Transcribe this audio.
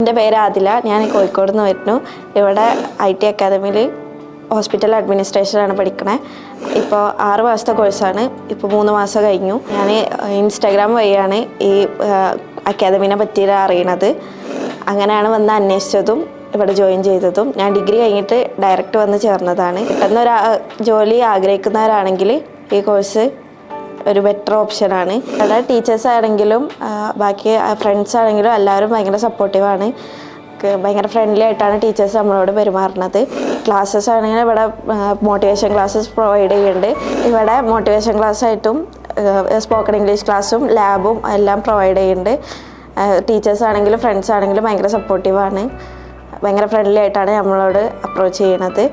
എൻ്റെ പേര് ആദില. ഞാൻ കോഴിക്കോട് നിന്ന് വരുന്നു. ഇവിടെ IT അക്കാദമിയിൽ ഹോസ്പിറ്റൽ അഡ്മിനിസ്ട്രേഷനാണ് പഠിക്കണേ. ഇപ്പോൾ 6 മാസത്തെ കോഴ്സാണ്. ഇപ്പോൾ 3 മാസം കഴിഞ്ഞു. ഞാൻ ഇൻസ്റ്റാഗ്രാം വഴിയാണ് ഈ അക്കാദമിനെ പറ്റി അറിയണത്. അങ്ങനെയാണ് വന്ന് അന്വേഷിച്ചതും ഇവിടെ ജോയിൻ ചെയ്തതും. ഞാൻ ഡിഗ്രി കഴിഞ്ഞിട്ട് ഡയറക്റ്റ് വന്ന് ചേർന്നതാണ്. പെട്ടെന്നൊരു ജോലി ആഗ്രഹിക്കുന്നവരാണെങ്കിൽ ഈ കോഴ്സ് ഒരു ബെറ്റർ ഓപ്ഷനാണ്. ഇവിടെ ടീച്ചേഴ്സ് ആണെങ്കിലും ബാക്കി ഫ്രണ്ട്സ് ആണെങ്കിലും എല്ലാവരും ഭയങ്കര സപ്പോർട്ടീവാണ്. ഭയങ്കര ഫ്രണ്ട്ലി ആയിട്ടാണ് ടീച്ചേഴ്സ് നമ്മളോട് പെരുമാറുന്നത്. ക്ലാസ്സസ് ആണെങ്കിൽ ഇവിടെ മോട്ടിവേഷൻ ക്ലാസ്സസ് പ്രൊവൈഡ് ചെയ്യുന്നുണ്ട്. ഇവിടെ മോട്ടിവേഷൻ ക്ലാസ്സായിട്ടും സ്പോക്കൺ ഇംഗ്ലീഷ് ക്ലാസ്സും ലാബും എല്ലാം പ്രൊവൈഡ് ചെയ്യുന്നുണ്ട്. ടീച്ചേഴ്സ് ആണെങ്കിലും ഫ്രണ്ട്സ് ആണെങ്കിലും ഭയങ്കര സപ്പോർട്ടീവാണ്. ഭയങ്കര ഫ്രണ്ട്ലി ആയിട്ടാണ് നമ്മളോട് അപ്രോച്ച് ചെയ്യണത്.